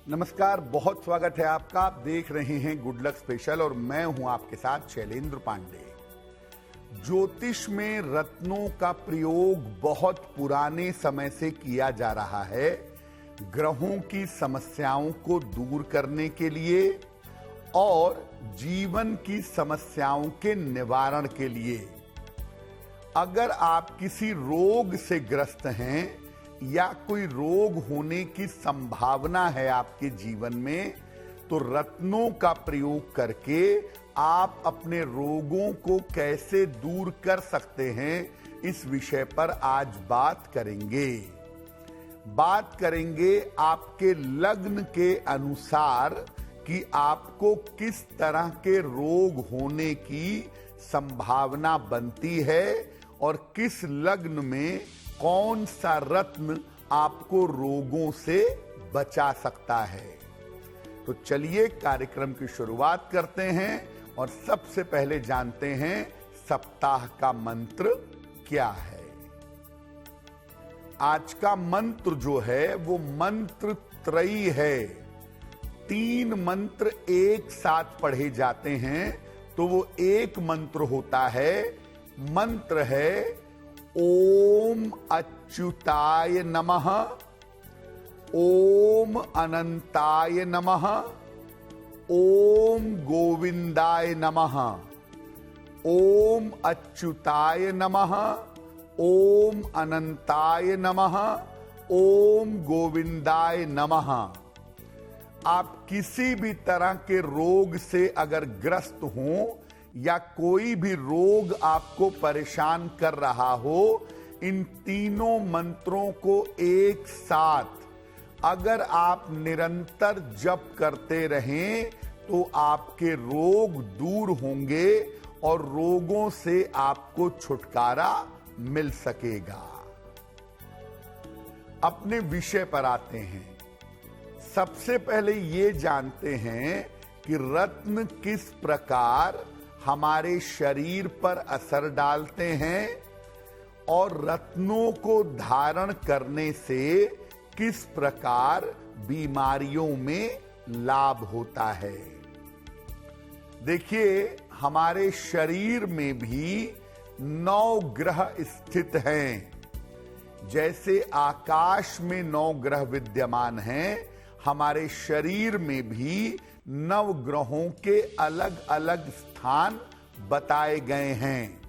नमस्कार, बहुत स्वागत है आपका। आप देख रहे हैं गुड लक स्पेशल और मैं हूं आपके साथ शैलेंद्र पांडे। ज्योतिष में रत्नों का प्रयोग बहुत पुराने समय से किया जा रहा है, ग्रहों की समस्याओं को दूर करने के लिए और जीवन की समस्याओं के निवारण के लिए। अगर आप किसी रोग से ग्रस्त हैं या कोई रोग होने की संभावना है आपके जीवन में, तो रत्नों का प्रयोग करके आप अपने रोगों को कैसे दूर कर सकते हैं, इस विषय पर आज बात करेंगे। बात करेंगे आपके लग्न के अनुसार कि आपको किस तरह के रोग होने की संभावना बनती है और किस लग्न में कौन सा रत्न आपको रोगों से बचा सकता है। तो चलिए कार्यक्रम की शुरुआत करते हैं और सबसे पहले जानते हैं सप्ताह का मंत्र क्या है। आज का मंत्र जो है वो मंत्र त्रयी है। 3 मंत्र एक साथ पढ़े जाते हैं तो वो एक मंत्र होता है। मंत्र है ओम अच्युताय नमः, ओम अनंताय नमः, ओम गोविंदाय नमः, ओम अच्युताय नमः, ओम अनंताय नमः, ओम गोविंदाय नमः। आप किसी भी तरह के रोग से अगर ग्रस्त हों या कोई भी रोग आपको परेशान कर रहा हो, इन तीनों मंत्रों को एक साथ अगर आप निरंतर जप करते रहें तो आपके रोग दूर होंगे और रोगों से आपको छुटकारा मिल सकेगा। अपने विषय पर आते हैं। सबसे पहले ये जानते हैं कि रत्न किस प्रकार हमारे शरीर पर असर डालते हैं और रत्नों को धारण करने से किस प्रकार बीमारियों में लाभ होता है। देखिए, हमारे शरीर में भी 9 ग्रह स्थित हैं। जैसे आकाश में 9 ग्रह विद्यमान हैं, हमारे शरीर में भी 9 ग्रहों के अलग अलग स्थान बताए गए हैं।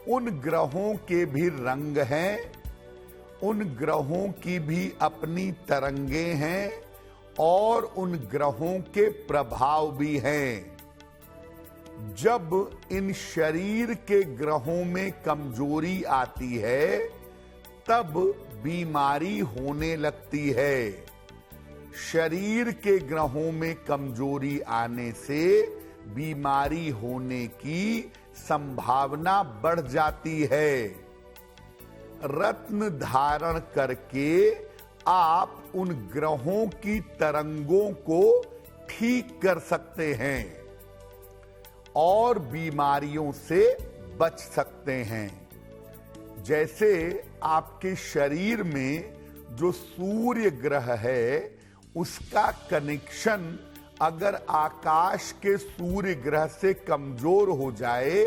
उन ग्रहों के भी रंग हैं, उन ग्रहों की भी अपनी तरंगें हैं और उन ग्रहों के प्रभाव भी हैं। जब इन शरीर के ग्रहों में कमजोरी आती है तब बीमारी होने लगती है। शरीर के ग्रहों में कमजोरी आने से बीमारी होने की संभावना बढ़ जाती है। रत्न धारण करके आप उन ग्रहों की तरंगों को ठीक कर सकते हैं और बीमारियों से बच सकते हैं। जैसे आपके शरीर में जो सूर्य ग्रह है, उसका कनेक्शन अगर आकाश के सूर्य ग्रह से कमजोर हो जाए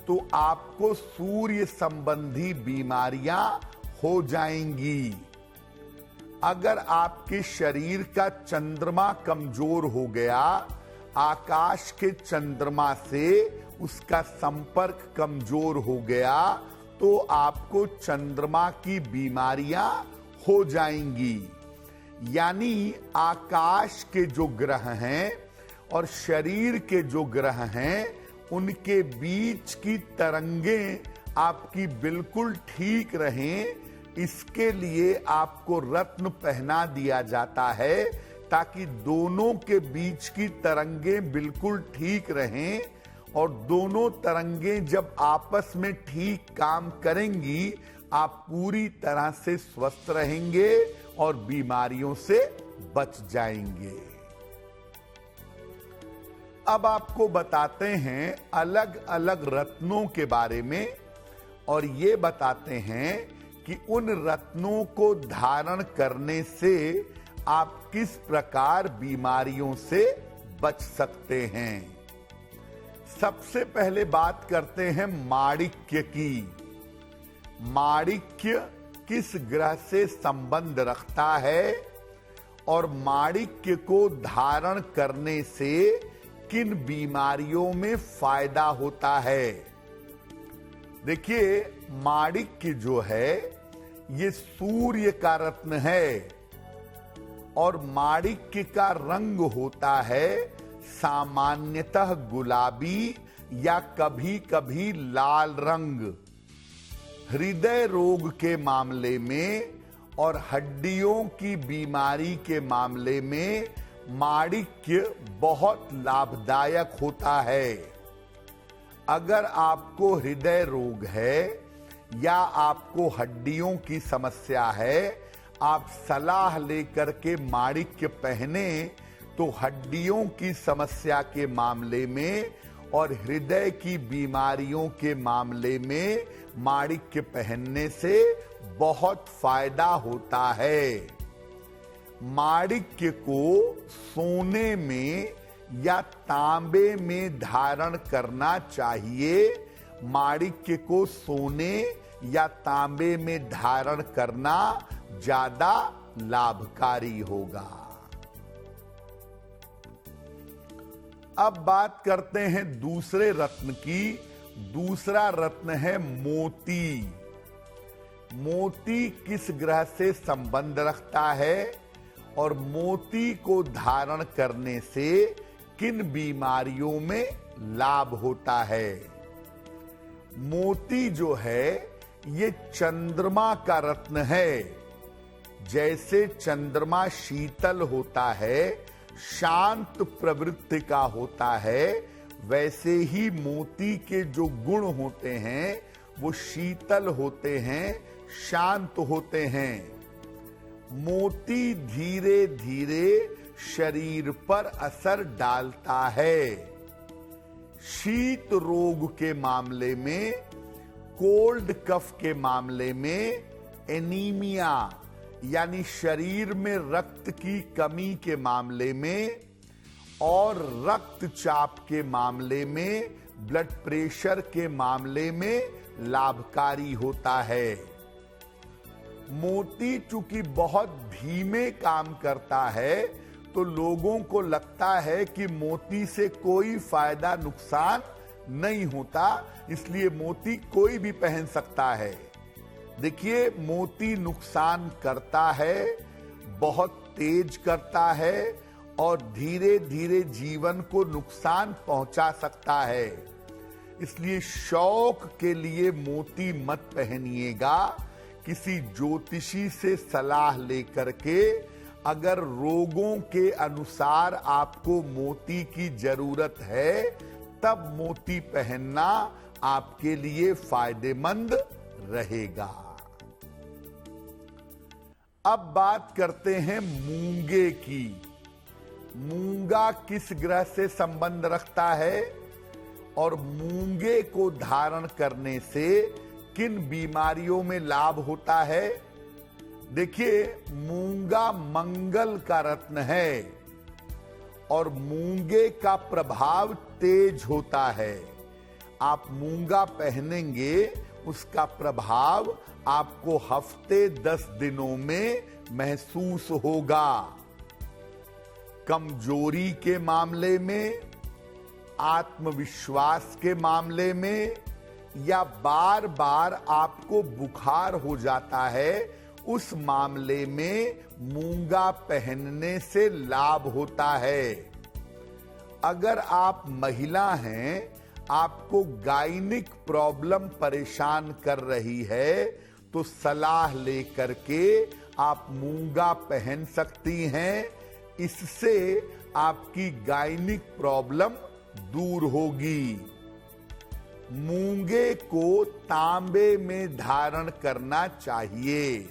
तो आपको सूर्य संबंधी बीमारियां हो जाएंगी। अगर आपके शरीर का चंद्रमा कमजोर हो गया, आकाश के चंद्रमा से उसका संपर्क कमजोर हो गया, तो आपको चंद्रमा की बीमारियां हो जाएंगी। यानी आकाश के जो ग्रह हैं और शरीर के जो ग्रह हैं, उनके बीच की तरंगें आपकी बिल्कुल ठीक रहें, इसके लिए आपको रत्न पहना दिया जाता है ताकि दोनों के बीच की तरंगें बिल्कुल ठीक रहें और दोनों तरंगें जब आपस में ठीक काम करेंगी, आप पूरी तरह से स्वस्थ रहेंगे और बीमारियों से बच जाएंगे। अब आपको बताते हैं अलग अलग रत्नों के बारे में और ये बताते हैं कि उन रत्नों को धारण करने से आप किस प्रकार बीमारियों से बच सकते हैं। सबसे पहले बात करते हैं माणिक्य की। माणिक्य किस ग्रह से संबंध रखता है और माणिक्य को धारण करने से किन बीमारियों में फायदा होता है। देखिए, माणिक्य जो है ये सूर्य का रत्न है और माणिक्य का रंग होता है सामान्यतः गुलाबी या कभी कभी लाल रंग। हृदय रोग के मामले में और हड्डियों की बीमारी के मामले में माणिक्य बहुत लाभदायक होता है। अगर आपको हृदय रोग है या आपको हड्डियों की समस्या है, आप सलाह लेकर के माणिक्य पहने तो हड्डियों की समस्या के मामले में और हृदय की बीमारियों के मामले में माणिक्य पहनने से बहुत फायदा होता है। माणिक्य को सोने में या तांबे में धारण करना चाहिए। माणिक्य को सोने या तांबे में धारण करना ज्यादा लाभकारी होगा। अब बात करते हैं दूसरे रत्न की। दूसरा रत्न है मोती। मोती किस ग्रह से संबंध रखता है और मोती को धारण करने से किन बीमारियों में लाभ होता है। मोती जो है ये चंद्रमा का रत्न है। जैसे चंद्रमा शीतल होता है, शांत प्रवृत्ति का होता है, वैसे ही मोती के जो गुण होते हैं वो शीतल होते हैं, शांत होते हैं। मोती धीरे धीरे शरीर पर असर डालता है। शीत रोग के मामले में, कोल्ड कफ के मामले में, एनीमिया यानी शरीर में रक्त की कमी के मामले में और रक्तचाप के मामले में, ब्लड प्रेशर के मामले में लाभकारी होता है। मोती चूंकि बहुत धीमे काम करता है तो लोगों को लगता है कि मोती से कोई फायदा नुकसान नहीं होता, इसलिए मोती कोई भी पहन सकता है। देखिए, मोती नुकसान करता है, बहुत तेज करता है और धीरे धीरे जीवन को नुकसान पहुंचा सकता है। इसलिए शौक के लिए मोती मत पहनिएगा। किसी ज्योतिषी से सलाह लेकर के अगर रोगों के अनुसार आपको मोती की जरूरत है तब मोती पहनना आपके लिए फायदेमंद रहेगा। अब बात करते हैं मूंगे की। मूंगा किस ग्रह से संबंध रखता है और मूंगे को धारण करने से किन बीमारियों में लाभ होता है। देखिए, मूंगा मंगल का रत्न है और मूंगे का प्रभाव तेज होता है। आप मूंगा पहनेंगे, उसका प्रभाव आपको हफ्ते 10 दिनों में महसूस होगा। कमजोरी के मामले में, आत्मविश्वास के मामले में या बार बार आपको बुखार हो जाता है, उस मामले में मूंगा पहनने से लाभ होता है। अगर आप महिला हैं, आपको गायनिक प्रॉब्लम परेशान कर रही है तो सलाह लेकर के आप मूंगा पहन सकती हैं। इससे आपकी गायनिक प्रॉब्लम दूर होगी। मूंगे को तांबे में धारण करना चाहिए।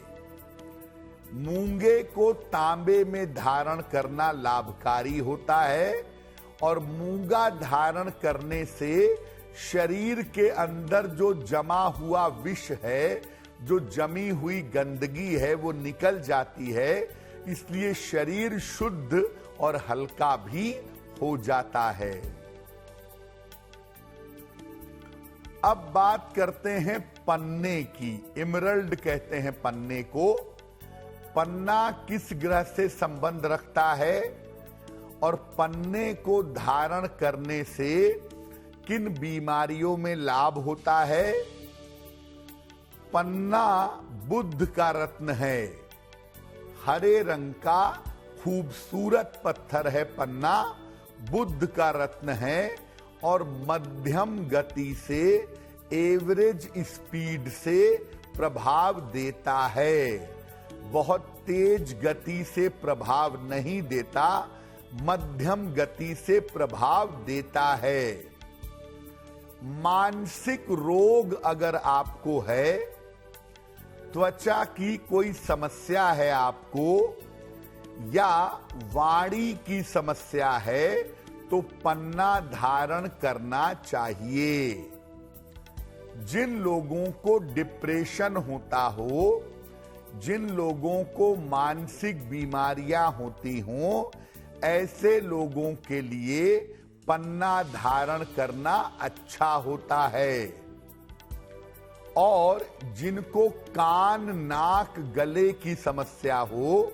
मूंगे को तांबे में धारण करना लाभकारी होता है और मूंगा धारण करने से शरीर के अंदर जो जमा हुआ विष है, जो जमी हुई गंदगी है, वो निकल जाती है। इसलिए शरीर शुद्ध और हल्का भी हो जाता है। अब बात करते हैं पन्ने की। इमरल्ड कहते हैं पन्ने को। पन्ना किस ग्रह से संबंध रखता है और पन्ने को धारण करने से किन बीमारियों में लाभ होता है? पन्ना बुध का रत्न है। हरे रंग का खूबसूरत पत्थर है पन्ना, बुध का रत्न है और मध्यम गति से, एवरेज स्पीड से प्रभाव देता है। बहुत तेज गति से प्रभाव नहीं देता, मध्यम गति से प्रभाव देता है। मानसिक रोग अगर आपको है, त्वचा की कोई समस्या है आपको, या वाणी की समस्या है, तो पन्ना धारण करना चाहिए। जिन लोगों को डिप्रेशन होता हो, जिन लोगों को मानसिक बीमारियां होती हों, ऐसे लोगों के लिए पन्ना धारण करना अच्छा होता है। और जिनको कान, नाक, गले की समस्या हो,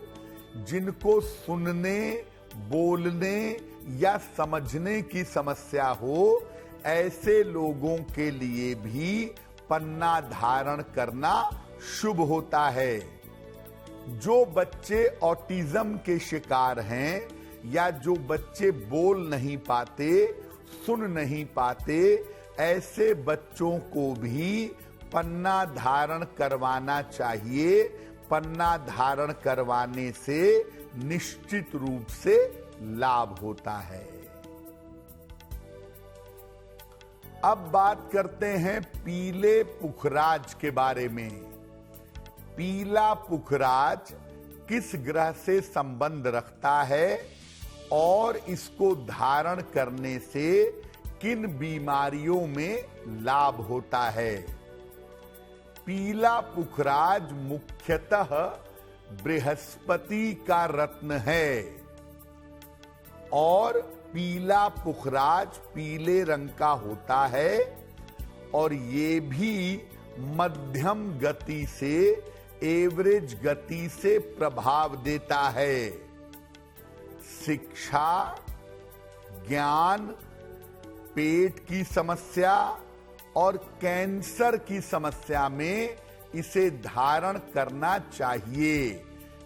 जिनको सुनने, बोलने या समझने की समस्या हो, ऐसे लोगों के लिए भी पन्ना धारण करना शुभ होता है। जो बच्चे ऑटिज्म के शिकार हैं या जो बच्चे बोल नहीं पाते, सुन नहीं पाते, ऐसे बच्चों को भी पन्ना धारण करवाना चाहिए। पन्ना धारण करवाने से निश्चित रूप से लाभ होता है। अब बात करते हैं पीले पुखराज के बारे में। पीला पुखराज किस ग्रह से संबंध रखता है और इसको धारण करने से किन बीमारियों में लाभ होता है? पीला पुखराज मुख्यतः बृहस्पति का रत्न है और पीला पुखराज पीले रंग का होता है और ये भी मध्यम गति से, एवरेज गति से प्रभाव देता है। शिक्षा, ज्ञान, पेट की समस्या और कैंसर की समस्या में इसे धारण करना चाहिए,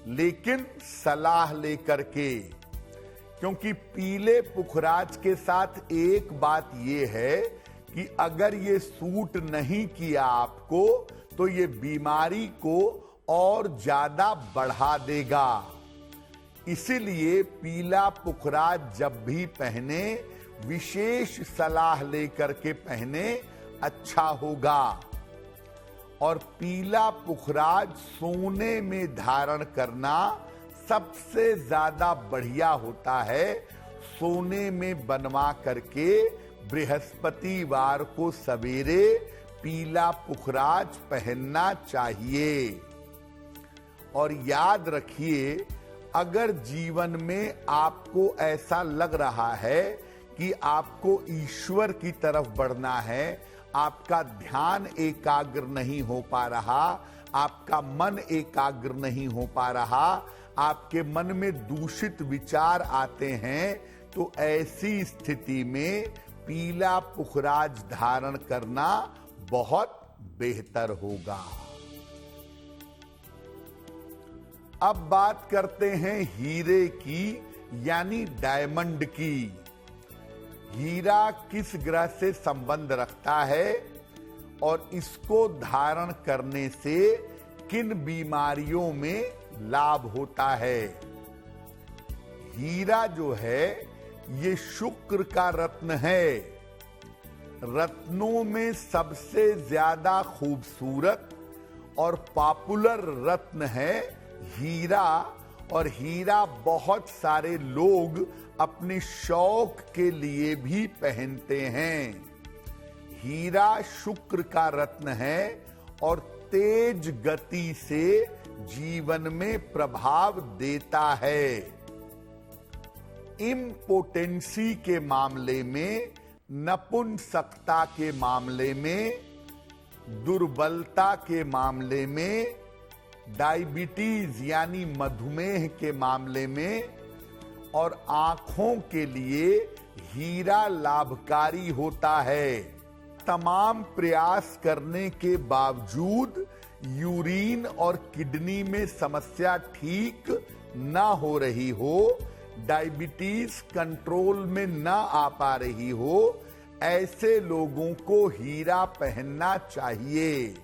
लेकिन सलाह लेकर के। क्योंकि पीले पुखराज के साथ एक बात यह है कि अगर ये सूट नहीं किया आपको, तो ये बीमारी को और ज्यादा बढ़ा देगा। इसीलिए पीला पुखराज जब भी पहने, विशेष सलाह लेकर के पहने, अच्छा होगा। और पीला पुखराज सोने में धारण करना सबसे ज्यादा बढ़िया होता है। सोने में बनवा करके बृहस्पतिवार को सवेरे पीला पुखराज पहनना चाहिए। और याद रखिए, अगर जीवन में आपको ऐसा लग रहा है कि आपको ईश्वर की तरफ बढ़ना है, आपका ध्यान एकाग्र नहीं हो पा रहा, आपका मन एकाग्र नहीं हो पा रहा, आपके मन में दूषित विचार आते हैं, तो ऐसी स्थिति में पीला पुखराज धारण करना बहुत बेहतर होगा। अब बात करते हैं हीरे की, यानी डायमंड की। हीरा किस ग्रह से संबंध रखता है और इसको धारण करने से किन बीमारियों में लाभ होता है? हीरा जो है ये शुक्र का रत्न है। रत्नों में सबसे ज्यादा खूबसूरत और पॉपुलर रत्न है हीरा। और हीरा बहुत सारे लोग अपने शौक के लिए भी पहनते हैं। हीरा शुक्र का रत्न है और तेज गति से जीवन में प्रभाव देता है। इम्पोटेंसी के मामले में, नपुंसकता के मामले में, दुर्बलता के मामले में, डायबिटीज यानी मधुमेह के मामले में और आंखों के लिए हीरा लाभकारी होता है। तमाम प्रयास करने के बावजूद यूरिन और किडनी में समस्या ठीक ना हो रही हो, डायबिटीज कंट्रोल में ना आ पा रही हो, ऐसे लोगों को हीरा पहनना चाहिए।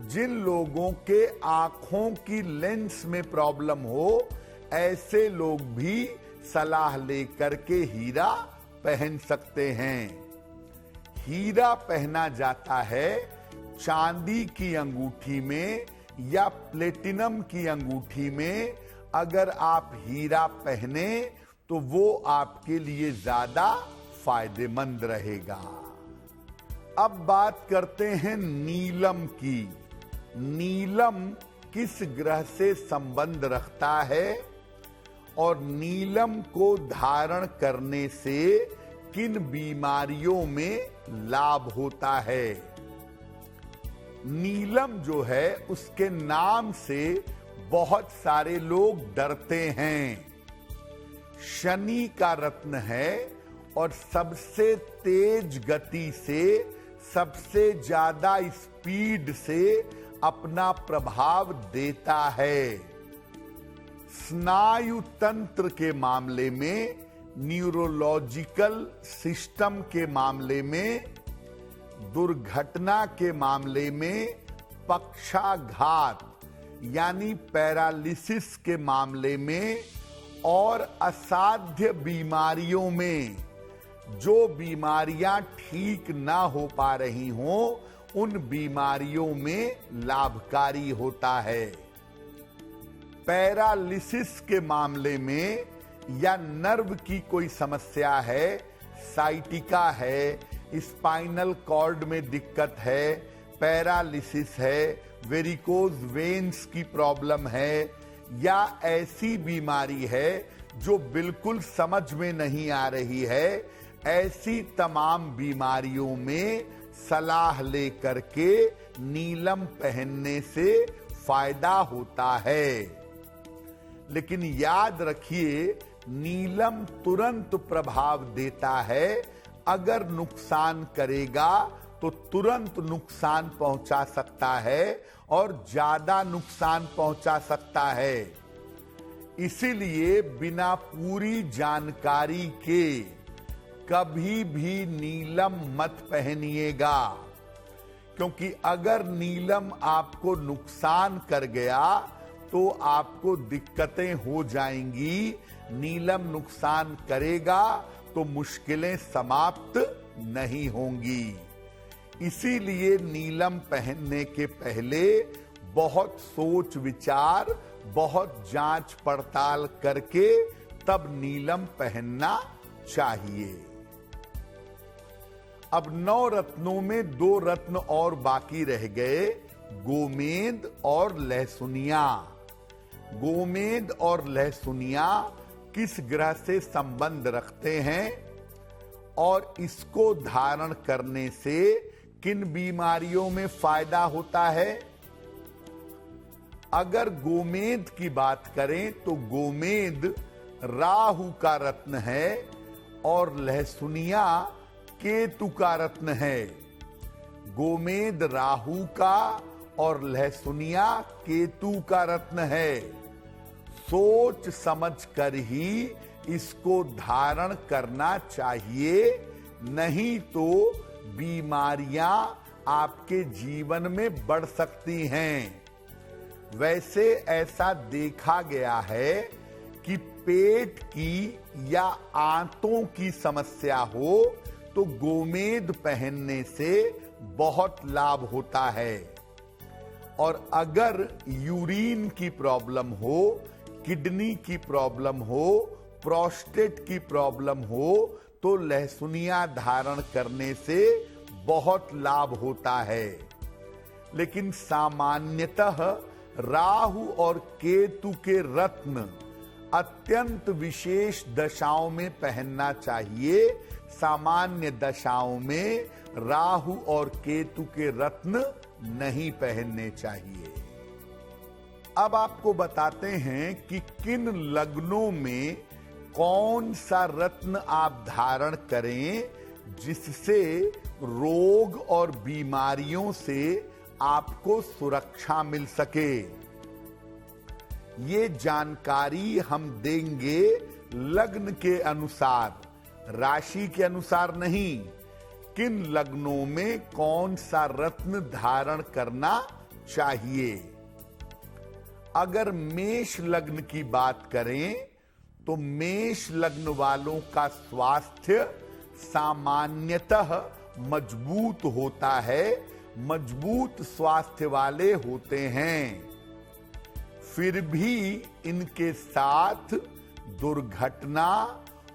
जिन लोगों के आंखों की लेंस में प्रॉब्लम हो, ऐसे लोग भी सलाह लेकर के हीरा पहन सकते हैं। हीरा पहना जाता है चांदी की अंगूठी में या प्लेटिनम की अंगूठी में। अगर आप हीरा पहने तो वो आपके लिए ज्यादा फायदेमंद रहेगा। अब बात करते हैं नीलम की। नीलम किस ग्रह से संबंध रखता है और नीलम को धारण करने से किन बीमारियों में लाभ होता है? नीलम जो है, उसके नाम से बहुत सारे लोग डरते हैं। शनि का रत्न है और सबसे तेज गति से, सबसे ज्यादा स्पीड से अपना प्रभाव देता है। स्नायु तंत्र के मामले में, न्यूरोलॉजिकल सिस्टम के मामले में, दुर्घटना के मामले में, पक्षाघात यानी पैरालिसिस के मामले में और असाध्य बीमारियों में, जो बीमारियां ठीक ना हो पा रही हों, उन बीमारियों में लाभकारी होता है। पैरालिसिस के मामले में या नर्व की कोई समस्या है, साइटिका है, स्पाइनल कॉर्ड में दिक्कत है, पैरालिसिस है, वेरिकोज वेन्स की प्रॉब्लम है या ऐसी बीमारी है जो बिल्कुल समझ में नहीं आ रही है, ऐसी तमाम बीमारियों में सलाह लेकर के नीलम पहनने से फायदा होता है। लेकिन याद रखिए, नीलम तुरंत प्रभाव देता है। अगर नुकसान करेगा तो तुरंत नुकसान पहुंचा सकता है और ज्यादा नुकसान पहुंचा सकता है। इसीलिए बिना पूरी जानकारी के कभी भी नीलम मत पहनिएगा, क्योंकि अगर नीलम आपको नुकसान कर गया तो आपको दिक्कतें हो जाएंगी। नीलम नुकसान करेगा तो मुश्किलें समाप्त नहीं होंगी। इसीलिए नीलम पहनने के पहले बहुत सोच विचार, बहुत जांच पड़ताल करके तब नीलम पहनना चाहिए। अब 9 रत्नों में 2 रत्न और बाकी रह गए, गोमेद और लहसुनिया। गोमेद और लहसुनिया किस ग्रह से संबंध रखते हैं और इसको धारण करने से किन बीमारियों में फायदा होता है? अगर गोमेद की बात करें तो गोमेद राहु का रत्न है और लहसुनिया केतु का रत्न है। गोमेद राहु का और लहसुनिया केतु का रत्न है। सोच समझ कर ही इसको धारण करना चाहिए, नहीं तो बीमारियां आपके जीवन में बढ़ सकती हैं। वैसे ऐसा देखा गया है कि पेट की या आंतों की समस्या हो तो गोमेद पहनने से बहुत लाभ होता है। और अगर यूरिन की प्रॉब्लम हो, किडनी की प्रॉब्लम हो, प्रोस्टेट की प्रॉब्लम हो तो लहसुनिया धारण करने से बहुत लाभ होता है। लेकिन सामान्यतः राहु और केतु के रत्न अत्यंत विशेष दशाओं में पहनना चाहिए। सामान्य दशाओं में राहु और केतु के रत्न नहीं पहनने चाहिए। अब आपको बताते हैं कि किन लग्नों में कौन सा रत्न आप धारण करें जिससे रोग और बीमारियों से आपको सुरक्षा मिल सके। ये जानकारी हम देंगे लग्न के अनुसार, राशि के अनुसार नहीं। किन लग्नों में कौन सा रत्न धारण करना चाहिए। अगर मेष लग्न की बात करें तो मेष लग्न वालों का स्वास्थ्य सामान्यतः मजबूत होता है, मजबूत स्वास्थ्य वाले होते हैं। फिर भी इनके साथ दुर्घटना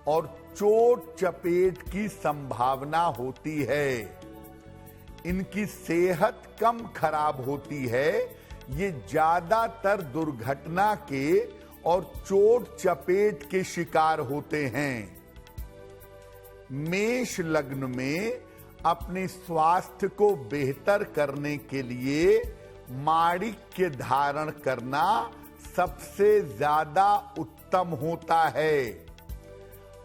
और चोट चपेट की संभावना होती है। इनकी सेहत कम खराब होती है। ये ज्यादातर दुर्घटना के और चोट चपेट के शिकार होते हैं। मेष लग्न में अपने स्वास्थ्य को बेहतर करने के लिए माणिक्य धारण करना सबसे ज्यादा उत्तम होता है।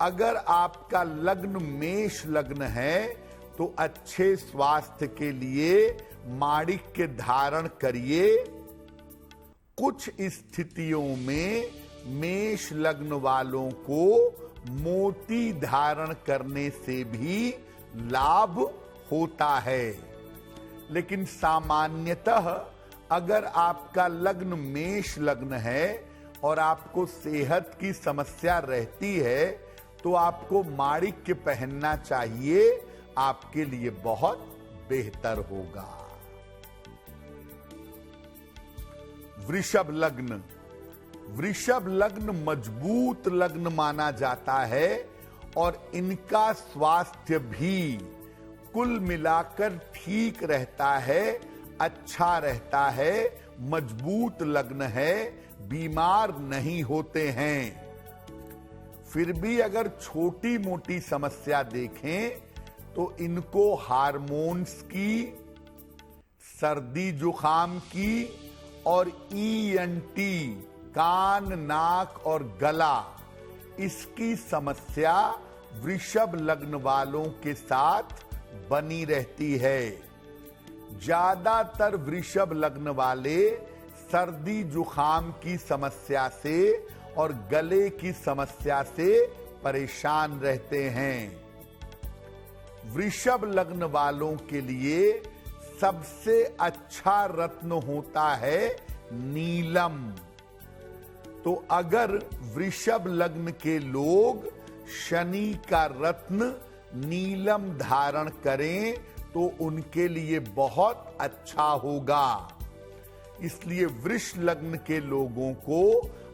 अगर आपका लग्न मेष लग्न है तो अच्छे स्वास्थ्य के लिए माणिक्य धारण करिए। कुछ स्थितियों में मेष लग्न वालों को मोती धारण करने से भी लाभ होता है। लेकिन सामान्यतः अगर आपका लग्न मेष लग्न है और आपको सेहत की समस्या रहती है तो आपको माणिक्य पहनना चाहिए, आपके लिए बहुत बेहतर होगा। वृषभ लग्न। वृषभ लग्न मजबूत लग्न माना जाता है और इनका स्वास्थ्य भी कुल मिलाकर ठीक रहता है, अच्छा रहता है, मजबूत लग्न है, बीमार नहीं होते हैं। फिर भी अगर छोटी मोटी समस्या देखें तो इनको हार्मोन्स की, सर्दी जुकाम की और ENT कान, नाक और गला, इसकी समस्या वृषभ लग्न वालों के साथ बनी रहती है। ज्यादातर वृषभ लग्न वाले सर्दी जुकाम की समस्या से और गले की समस्या से परेशान रहते हैं। वृषभ लग्न वालों के लिए सबसे अच्छा रत्न होता है नीलम। तो अगर वृषभ लग्न के लोग शनि का रत्न नीलम धारण करें तो उनके लिए बहुत अच्छा होगा। इसलिए वृष लग्न के लोगों को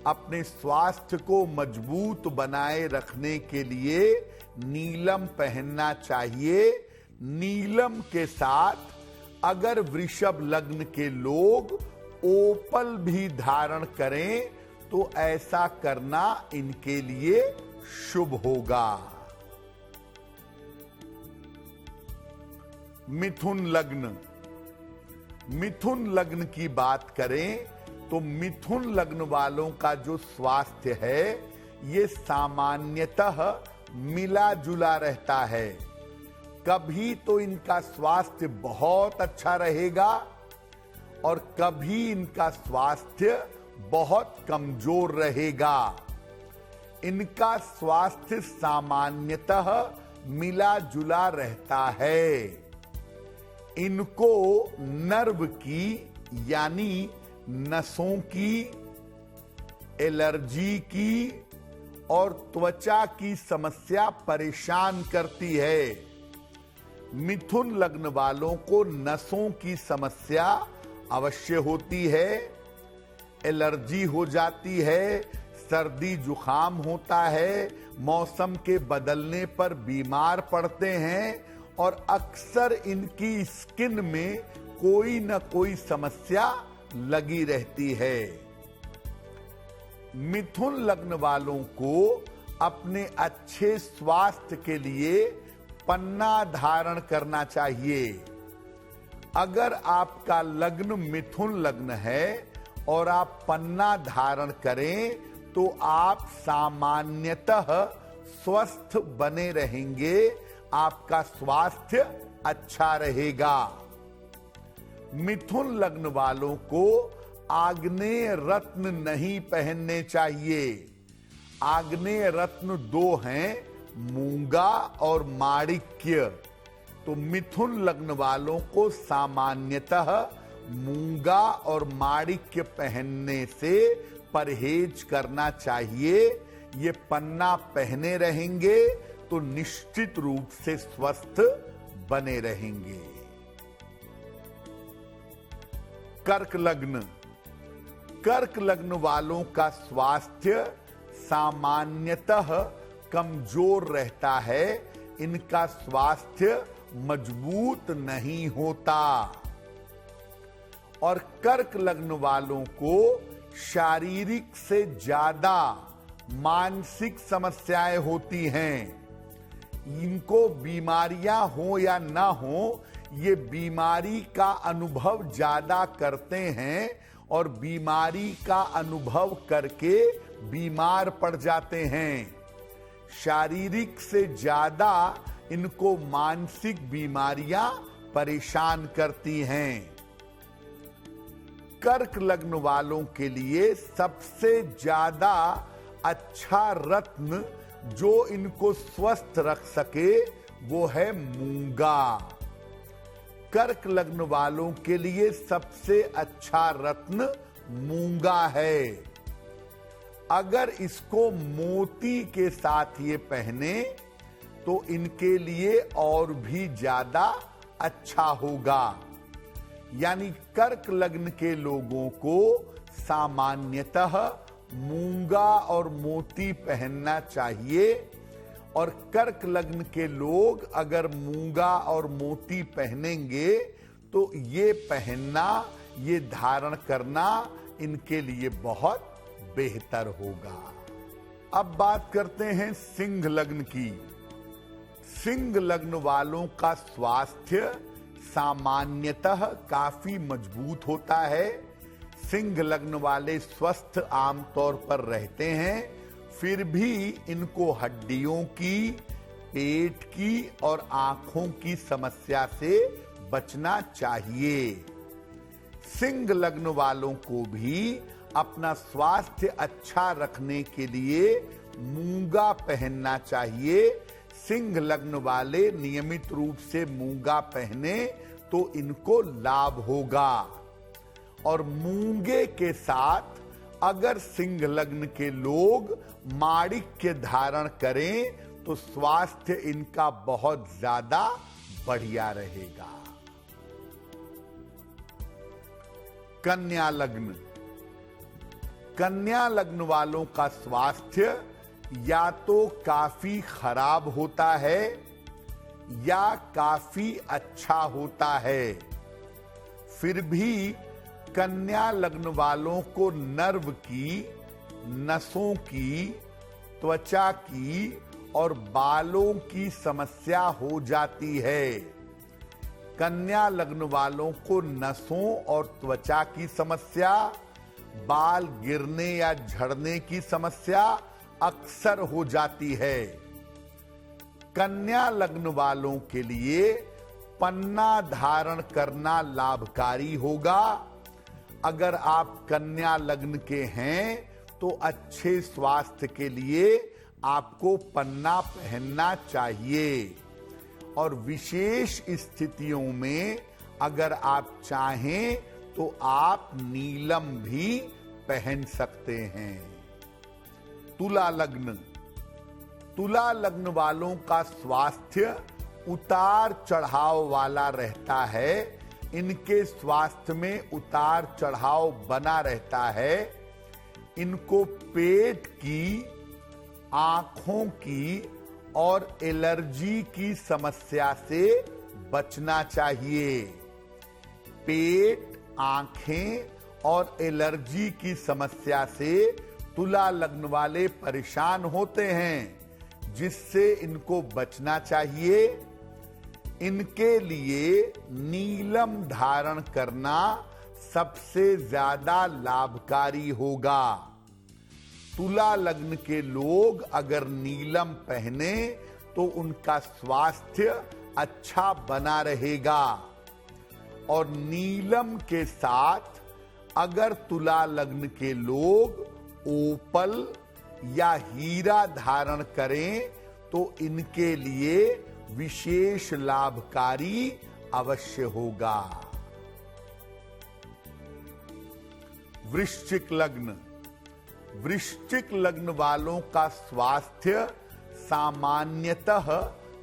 अपने स्वास्थ्य को मजबूत बनाए रखने के लिए नीलम पहनना चाहिए। नीलम के साथ अगर वृषभ लग्न के लोग ओपल भी धारण करें तो ऐसा करना इनके लिए शुभ होगा। मिथुन लग्न। मिथुन लग्न की बात करें तो मिथुन लग्न वालों का जो स्वास्थ्य है ये सामान्यतः मिला जुला रहता है। कभी तो इनका स्वास्थ्य बहुत अच्छा रहेगा और कभी इनका स्वास्थ्य बहुत कमजोर रहेगा। इनका स्वास्थ्य सामान्यतः मिला जुला रहता है। इनको नर्व की यानी नसों की, एलर्जी की और त्वचा की समस्या परेशान करती है। मिथुन लग्न वालों को नसों की समस्या अवश्य होती है, एलर्जी हो जाती है, सर्दी जुकाम होता है, मौसम के बदलने पर बीमार पड़ते हैं और अक्सर इनकी स्किन में कोई न कोई समस्या लगी रहती है। मिथुन लग्न वालों को अपने अच्छे स्वास्थ्य के लिए पन्ना धारण करना चाहिए। अगर आपका लग्न मिथुन लग्न है और आप पन्ना धारण करें तो आप सामान्यतः स्वस्थ बने रहेंगे, आपका स्वास्थ्य अच्छा रहेगा। मिथुन लग्न वालों को आग्नेय रत्न नहीं पहनने चाहिए। आग्नेय रत्न दो हैं, मूंगा और माणिक्य। तो मिथुन लग्न वालों को सामान्यतः मूंगा और माणिक्य पहनने से परहेज करना चाहिए। ये पन्ना पहने रहेंगे तो निश्चित रूप से स्वस्थ बने रहेंगे। कर्क लग्न। कर्क लग्न वालों का स्वास्थ्य सामान्यतः कमजोर रहता है। इनका स्वास्थ्य मजबूत नहीं होता और कर्क लग्न वालों को शारीरिक से ज्यादा मानसिक समस्याएं होती हैं। इनको बीमारियां हो या ना हो, ये बीमारी का अनुभव ज्यादा करते हैं और बीमारी का अनुभव करके बीमार पड़ जाते हैं। शारीरिक से ज्यादा इनको मानसिक बीमारियां परेशान करती हैं। कर्क लग्न वालों के लिए सबसे ज्यादा अच्छा रत्न जो इनको स्वस्थ रख सके वो है मूंगा। कर्क लग्न वालों के लिए सबसे अच्छा रत्न मूंगा है। अगर इसको मोती के साथ ये पहने तो इनके लिए और भी ज्यादा अच्छा होगा। यानी कर्क लग्न के लोगों को सामान्यतः मूंगा और मोती पहनना चाहिए और कर्क लग्न के लोग अगर मूंगा और मोती पहनेंगे तो ये पहनना, ये धारण करना इनके लिए बहुत बेहतर होगा। अब बात करते हैं सिंह लग्न की। सिंह लग्न वालों का स्वास्थ्य सामान्यतः काफी मजबूत होता है। सिंह लग्न वाले स्वस्थ आमतौर पर रहते हैं, फिर भी इनको हड्डियों की, पेट की और आंखों की समस्या से बचना चाहिए। सिंह लग्न वालों को भी अपना स्वास्थ्य अच्छा रखने के लिए मूंगा पहनना चाहिए। सिंह लग्न वाले नियमित रूप से मूंगा पहने तो इनको लाभ होगा और मूंगे के साथ अगर सिंह लग्न के लोग माणिक्य धारण करें तो स्वास्थ्य इनका बहुत ज्यादा बढ़िया रहेगा। कन्या लग्न। कन्या लग्न वालों का स्वास्थ्य या तो काफी खराब होता है या काफी अच्छा होता है। फिर भी कन्या लग्न वालों को नर्व की, नसों की, त्वचा की और बालों की समस्या हो जाती है। कन्या लग्न वालों को नसों और त्वचा की समस्या, बाल गिरने या झड़ने की समस्या अक्सर हो जाती है। कन्या लग्न वालों के लिए पन्ना धारण करना लाभकारी होगा। अगर आप कन्या लग्न के हैं तो अच्छे स्वास्थ्य के लिए आपको पन्ना पहनना चाहिए और विशेष स्थितियों में अगर आप चाहें तो आप नीलम भी पहन सकते हैं। तुला लग्न। तुला लग्न वालों का स्वास्थ्य उतार चढ़ाव वाला रहता है। इनके स्वास्थ्य में उतार चढ़ाव बना रहता है। इनको पेट की, आंखों की और एलर्जी की समस्या से बचना चाहिए। पेट, आंखें और एलर्जी की समस्या से तुला लग्न वाले परेशान होते हैं, जिससे इनको बचना चाहिए। इनके लिए नीलम धारण करना सबसे ज्यादा लाभकारी होगा। तुला लग्न के लोग अगर नीलम पहने तो उनका स्वास्थ्य अच्छा बना रहेगा। और नीलम के साथ अगर तुला लग्न के लोग ओपल या हीरा धारण करें तो इनके लिए विशेष लाभकारी अवश्य होगा। वृश्चिक लग्न। वृश्चिक लग्न वालों का स्वास्थ्य सामान्यतः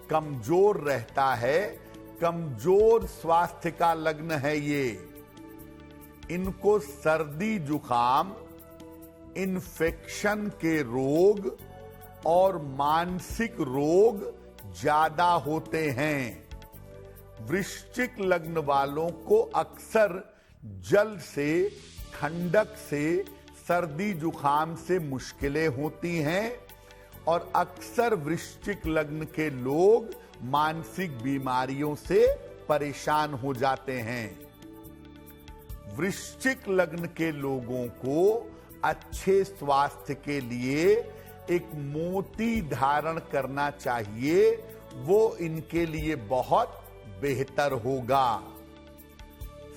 कमजोर रहता है। कमजोर स्वास्थ्य का लग्न है ये। इनको सर्दी जुकाम, इन्फेक्शन के रोग और मानसिक रोग ज्यादा होते हैं। वृश्चिक लग्न वालों को अक्सर जल से, ठंडक से, सर्दी जुकाम से मुश्किलें होती हैं और अक्सर वृश्चिक लग्न के लोग मानसिक बीमारियों से परेशान हो जाते हैं। वृश्चिक लग्न के लोगों को अच्छे स्वास्थ्य के लिए एक मोती धारण करना चाहिए, वो इनके लिए बहुत बेहतर होगा।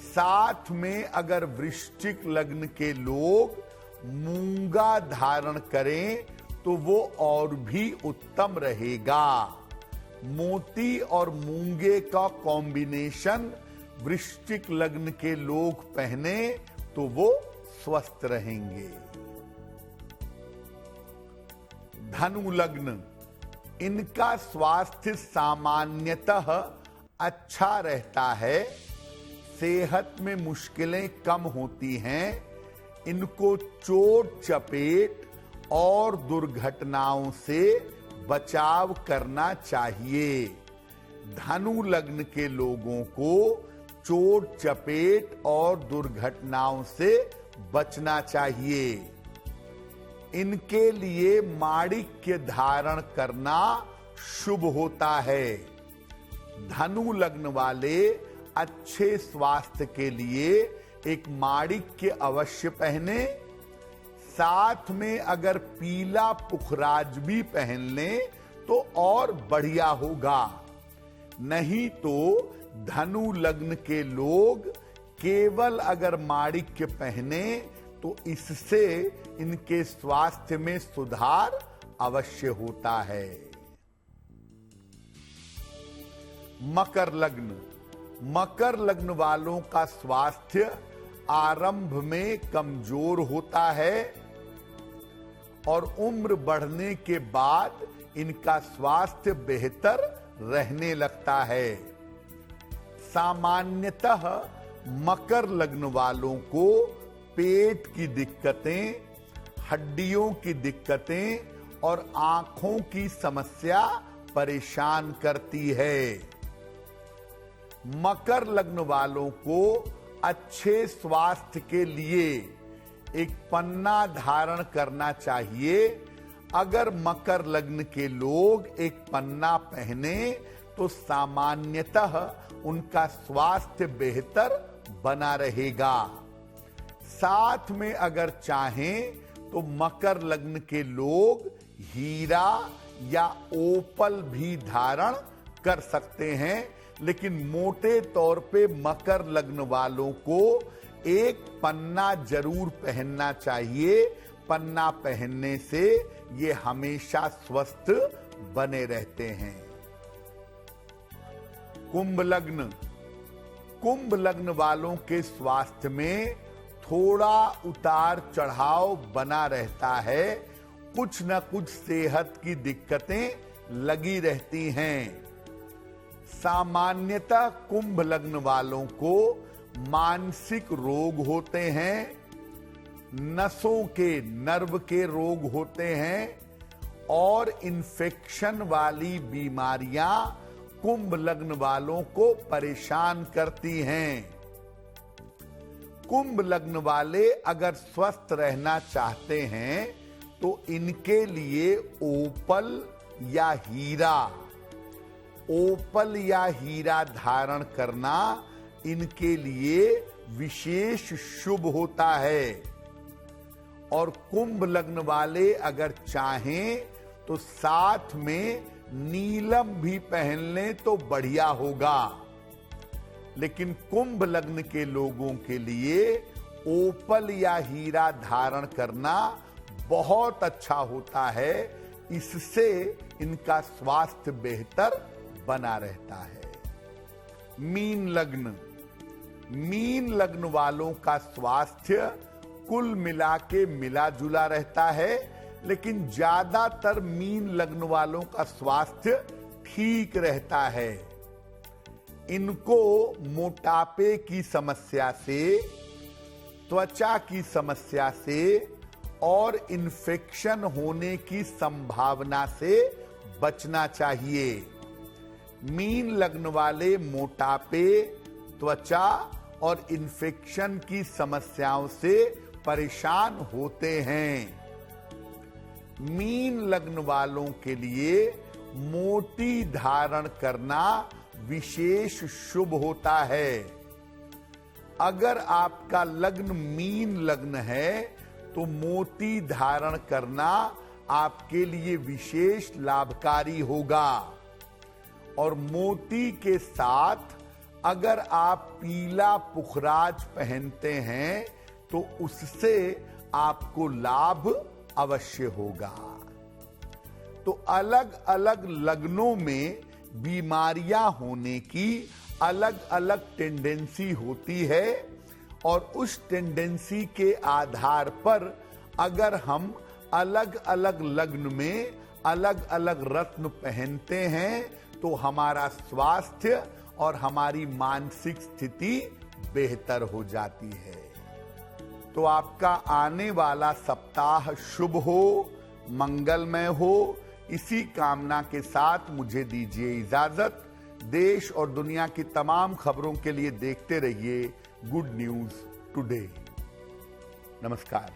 साथ में अगर वृश्चिक लग्न के लोग मूंगा धारण करें तो वो और भी उत्तम रहेगा। मोती और मूंगे का कॉम्बिनेशन वृश्चिक लग्न के लोग पहने तो वो स्वस्थ रहेंगे। धनु लग्न। इनका स्वास्थ्य सामान्यतः अच्छा रहता है। सेहत में मुश्किलें कम होती हैं। इनको चोट चपेट और दुर्घटनाओं से बचाव करना चाहिए। धनु लग्न के लोगों को चोट चपेट और दुर्घटनाओं से बचना चाहिए। इनके लिए माणिक्य धारण करना शुभ होता है। धनु लग्न वाले अच्छे स्वास्थ्य के लिए एक माणिक्य अवश्य पहने। साथ में अगर पीला पुखराज भी पहन लें तो और बढ़िया होगा। नहीं तो धनु लग्न के लोग केवल अगर माणिक्य पहने तो इससे इनके स्वास्थ्य में सुधार अवश्य होता है। मकर लग्न। मकर लग्न वालों का स्वास्थ्य आरंभ में कमजोर होता है और उम्र बढ़ने के बाद इनका स्वास्थ्य बेहतर रहने लगता है। सामान्यतः मकर लग्न वालों को पेट की दिक्कतें, हड्डियों की दिक्कतें और आंखों की समस्या परेशान करती है। मकर लग्न वालों को अच्छे स्वास्थ्य के लिए एक पन्ना धारण करना चाहिए। अगर मकर लग्न के लोग एक पन्ना पहने तो सामान्यतः उनका स्वास्थ्य बेहतर बना रहेगा। साथ में अगर चाहें तो मकर लग्न के लोग हीरा या ओपल भी धारण कर सकते हैं, लेकिन मोटे तौर पे मकर लग्न वालों को एक पन्ना जरूर पहनना चाहिए। पन्ना पहनने से ये हमेशा स्वस्थ बने रहते हैं। कुंभ लग्न। कुंभ लग्न वालों के स्वास्थ्य में थोड़ा उतार चढ़ाव बना रहता है। कुछ न कुछ सेहत की दिक्कतें लगी रहती हैं। सामान्यतः कुंभ लग्न वालों को मानसिक रोग होते हैं, नसों के, नर्व के रोग होते हैं और इन्फेक्शन वाली बीमारियां कुंभ लग्न वालों को परेशान करती हैं। कुंभ लग्न वाले अगर स्वस्थ रहना चाहते हैं तो इनके लिए ओपल या हीरा धारण करना इनके लिए विशेष शुभ होता है। और कुंभ लग्न वाले अगर चाहें तो साथ में नीलम भी पहन लें तो बढ़िया होगा। लेकिन कुंभ लग्न के लोगों के लिए ओपल या हीरा धारण करना बहुत अच्छा होता है, इससे इनका स्वास्थ्य बेहतर बना रहता है। मीन लग्न वालों का स्वास्थ्य कुल मिला के मिला जुला रहता है, लेकिन ज्यादातर मीन लग्न वालों का स्वास्थ्य ठीक रहता है। इनको मोटापे की समस्या से, त्वचा की समस्या से और इन्फेक्शन होने की संभावना से बचना चाहिए। मीन लग्न वाले मोटापे, त्वचा और इन्फेक्शन की समस्याओं से परेशान होते हैं। मीन लग्न वालों के लिए मोती धारण करना विशेष शुभ होता है। अगर आपका लग्न मीन लग्न है तो मोती धारण करना आपके लिए विशेष लाभकारी होगा। और मोती के साथ अगर आप पीला पुखराज पहनते हैं तो उससे आपको लाभ अवश्य होगा। तो अलग अलग लग्नों में बीमारियां होने की अलग अलग टेंडेंसी होती है, और उस टेंडेंसी के आधार पर अगर हम अलग अलग लग्न में अलग अलग रत्न पहनते हैं तो हमारा स्वास्थ्य और हमारी मानसिक स्थिति बेहतर हो जाती है। तो आपका आने वाला सप्ताह शुभ हो, मंगलमय हो, इसी कामना के साथ मुझे दीजिए इजाजत। देश और दुनिया की तमाम खबरों के लिए देखते रहिए गुड न्यूज टुडे। नमस्कार।